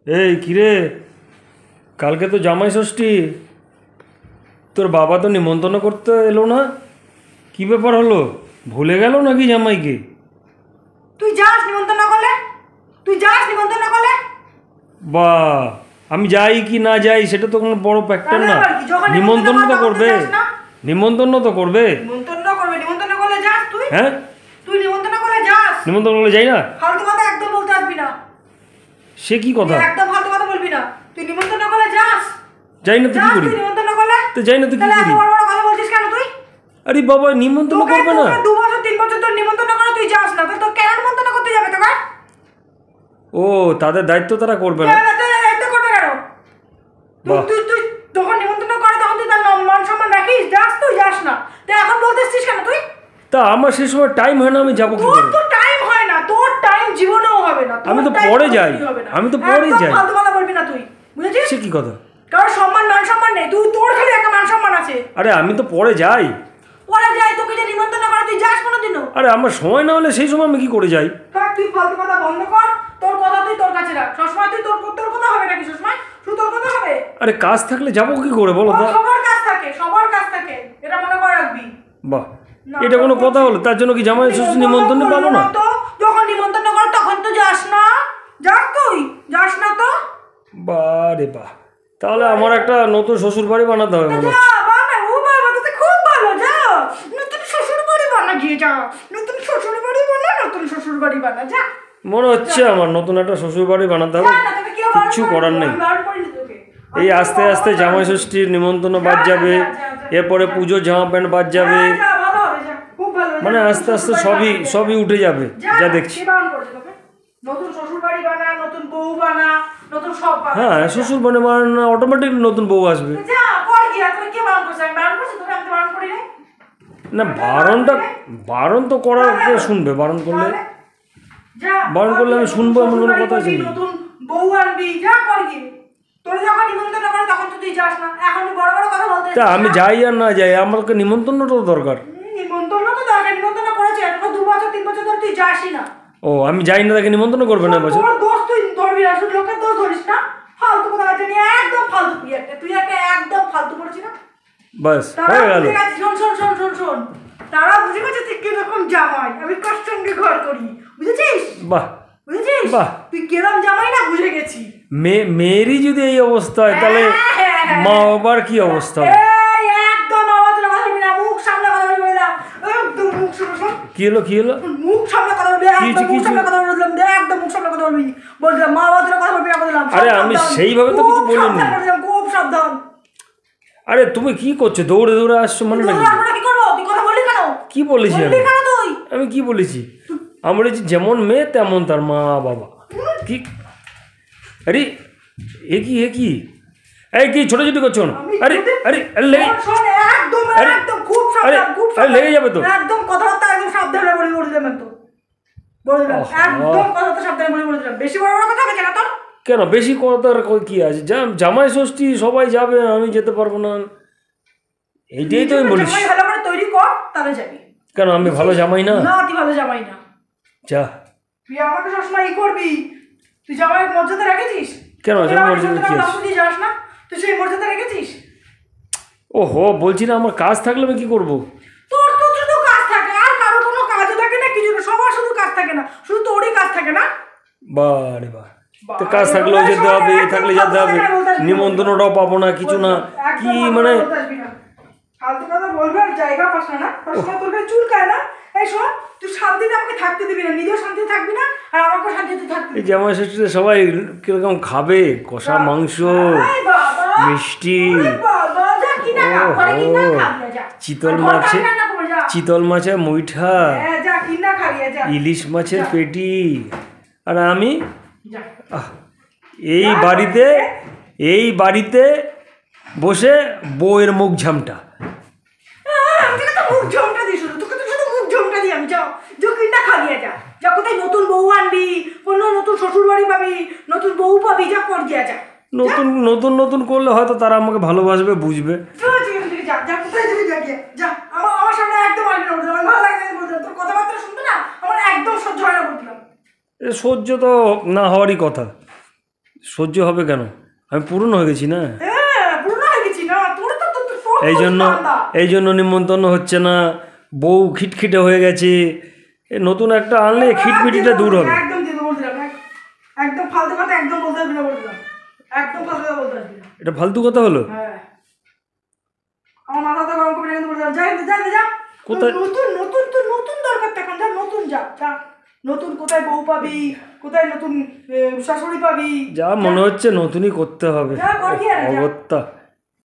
এই কিরে, কালকে তো জামাই ষষ্ঠী, তোর বাবা তো নিমন্ত্রণ করতে এলো না। কি ব্যাপার হলো, ভুলে গেল নাকি জামাইকে? তুই যাস নিমন্ত্রণ না করলে? তুই যাস নিমন্ত্রণ না করলে? বা, আমি যাই কি না যাই সেটা তো কোনো বড় ফ্যাক্টর না। নিমন্ত্রণ তো করবে, নিমন্ত্রণ তো করবে। নিমন্ত্রণ করবে, নিমন্ত্রণ করলে যাস তুই। হ্যাঁ, তুই নিমন্ত্রণ করলে যাস। নিমন্ত্রণ করলে যাই না। ফালতু কথা একদম বলতে আসবি না। সে কি কথা? একদম ফালতু কথা বলবি না। তুই নিমন্ত্রণ করলে যাস। যাই না তো কি করি? তুই নিমন্ত্রণ করলে তো যাই না তো কি তাহলে এত করি? বড় বড় কথা বলছিস কেন তুই? আরে বাবা, নিমন্ত্রণ করবে না। 2 বছর 3 বছর তোর নিমন্ত্রণ করে তুই যাস না, তো কেন নিমন্ত্রণ করতে যাবে তোকে? ও, তাদের দায়িত্ব তারা করবে না। দায়িত্ব করবে কেন? তুই তুই যখন নিমন্ত্রণ করে তখন তুই তার মান সম্মান রাখিস, যাস তুই যাস না, তো এখন বলতেছিস কেন তুই? তা আমার সেই সময় টাইম হয় না, আমি যাবো কি করে? তোর তো টাইম হয় না, তোর টাইম জীবনেও হবে না। আমি তো পরে যাই, আমি তো পরে যাই। ফালতু কথা বলবি না তুই, বুঝেছিস? সে কি কথা? কারণ সম্মান মান সম্মান নেই, তোর খালি একটা মান সম্মান আছে। আরে আমি তো পরে যাই। পরে যাই, তোকে যে নিমন্ত্রণ করে তুই যাস কোনোদিনও? আরে আমার সময় না হলে সেই সময় আমি কি করে যাই? তুই ফালতু কথা বন্ধ কর, তোর কথা তুই তোর কাছে রাখ। সবসময় তুই তোর কথা হবে নাকি? সবসময় শুধু তোর কথা হবে? আরে কাজ থাকলে যাবো কি করে বলো তো? সবার কাজ থাকে, সবার কাজ থাকে, এটা মনে করে রাখবি। বাহ, এটা কোনো কথা হলো? তার জন্য কি জামাই ষষ্ঠী নিমন্ত্রণ পাবো না? তো যখন নিমন্ত্রণ করে তখন তো যাস না। যাস তুই, যাস না তো? বাহ রে বাহ, তাহলে আমার একটা নতুন শ্বশুর বাড়ি বানাতে হবে মনে হচ্ছে। যা বাবা, ও বাবা, তো খুব ভালো। যা নতুন শ্বশুর বাড়ি বানা, গিয়ে যা নতুন শ্বশুর বাড়ি বানা, নতুন শ্বশুর বাড়ি বানা, যা। মনে হচ্ছে আমার নতুন একটা শ্বশুর বাড়ি বানাতে হবে। কিচ্ছু করার নেই। এই আস্তে আস্তে জামাই ষষ্ঠীর নিমন্ত্রণ বাদ যাবে, এরপরে পুজোর জামা প্যান্ট বাদ যাবে, মানে আস্তে আস্তে সবই উঠে যাবে যা দেখছি। নতুন শ্বশুর বাড়ি বানা, নতুন বউ বানা, নতুন সব বানা। হ্যাঁ, শ্বশুর বাড়ি বানানো অটোমেটিক নতুন বউ আসবে। যা কর গিয়া, তোকে কে বারণ করছে? আমি বারণ করছি তোকে? আমি তো বারণ করি নাই। না, বারণ তো করার কে শুনবে? বারণ করলে আমি শুনবো এমন কোনো কথা আছে? নতুন বউ আনবি, যা কর গিয়ে। তোর যখন নিমন্ত্রণ করে তখন তো তুই যাস না। এখন বড় বড় কথা বলতে। তা আমি যাই আর না যাই, আমাকে নিমন্ত্রণটা দরকার। নিমন্ত্রণ তো দরকার, নিমন্ত্রণ করেছে। এখন 2 বছর 3 বছর ধরে তুই যাসই না। ও, আমি যাই না তাকে নিমন্ত্রণ করবে না বছর? তোর দোষ তুই ধরবি না, শুধু লোকের দোষ ধরিস না। ফালতু কথা আছে, একদম ফালতু। তুই একটা একদম ফালতু করেছিস না? বাস হয়ে গেল। শোন, তারা বুঝে গেছে তুই কিরকম জামাই। আমি কার সঙ্গে ঘর করি, বুঝেছিস? বাহ, বুঝেছিস? বাহ, তুই কিরম জামাই না বুঝে গেছি। মেয়েরই যদি এই অবস্থা হয় তাহলে মা বাবার কি অবস্থা হবে? একদম আওয়াজ লাগা বলবি না, মুখ সামনে কথা বলবি না। একদম মুখ সামনে। কি হলো? মুখ সামনে কথা বলবি, একদম মুখ সামনে কথা বললাম। একদম মুখ সামনে কথা বলবি। বললাম মা বাবার কথা বলবি না, বললাম। আরে আমি সেইভাবে তো কিছু বলিনি। খুব সাবধান। আরে তুমি কি করছো? দৌড়ে দৌড়ে আসছো মানে নাকি? কি করবো? তুই কথা বললি কেন? কি বলেছি আমি কি বলেছি? আমি বলেছি যেমন মেয়ে তেমন তার মা বাবা। কি? আরে এ কি এই কি ছোটাছুটি করছো না? আরে লেগে যাবে তো। একদম কথাবার্তা একদম সাবধানে বলে দিলাম। একদম কথাবার্তা সাবধানে বলে দিলাম। বেশি বড় বড় কথা হবে কেন তোর? কেন বেশি কথার কি আছে? জামাই ষষ্ঠী সবাই যাবে, আমি যেতে পারবো না, এইটাই তো আমি বলিস। ভালো করে তৈরি কর, তাহলে যাবি। কেন আমি ভালো জামাই না? না, তুই ভালো জামাই না। যা, তুই আমাকে সবসময় করবি। তুই জামাইয়ের মর্যাদা রেখেছিস? কেন জামাই মর্যাদা কি আছে? তুই যাস না, তুই সেই মর্যাদা রেখেছিস? ওহো, বলছি না আমার কাজ থাকলে আমি কি করবো? তোর তো শুধু কাজ থাকে, আর কারো কোনো কাজও থাকে না, কিছু না। সবার শুধু কাজ থাকে না, শুধু তোরই কাজ থাকে না। বারে বাহ, তো কাজ থাকলেও যেতে হবে, থাকলে যেতে হবে, নিমন্ত্রণটাও পাবো না, কিছু না। কি মানে ফালতু কথা বলবে আর জায়গা পাস না। সবসময় তোর কাছে চুলকায় না। এই শোন, তুই শান্তিতে আমাকে থাকতে দিবি না, নিজেও শান্তিতে থাকবি না, আর আমাকেও শান্তিতে থাকতে দিবি। এই জামাই ষষ্ঠীতে সবাই কিরকম খাবে? কষা মাংস, মিষ্টি, চিতল মাছের মুইঠা, ইলিশ মাছের পেটি, আর আমি এই বাড়িতে বসে বউয়ের মুখ ঝামটা। নতুন বউ আনবি, নতুন শ্বশুর বাড়ি পাবি, নতুন বউ পাবি, যা কর দিয়া যা। নতুন করলে হয়তো তারা আমাকে ভালোবাসবে, বুঝবে। আমার সামনে একদম আসবি না, আমার ভালো লাগে না। তোর কথাবার্তা শুনতে না আমার একদম সহ্য হয় না, বলছিলাম। সহ্য তো না হওয়ারই কথা, সহ্য হবে কেন? আমি পূরণ হয়ে গেছি না, পুরনো হয়ে গেছি না তোর তো তোর এই জন্য নিমন্ত্রণ হচ্ছে না। বউ খিটখিটে হয়ে গেছে, এ নতুন একটা আনলে খিটমিটিটা দূর হবে। একদম দিয়ে দেবো বলছিলাম, একদম ফালতু কথা একদম বলতে হবে না বলছিলাম, একদম ফালতু কথা বলতে হবে না। এটা ফালতু কথা হলো? হ্যাঁ আমার মাথাটা গরম করে কিন্তু বলছিলাম, যা কোথায়? নতুন নতুন তো নতুন দরকার এখন, যা নতুন যা নতুন কোথায় বউ পাবি, কোথায় নতুন শাশুড়ি পাবি, যা মনে হচ্ছে নতুনই করতে হবে। যা কর কি আর যা। অগত্যা।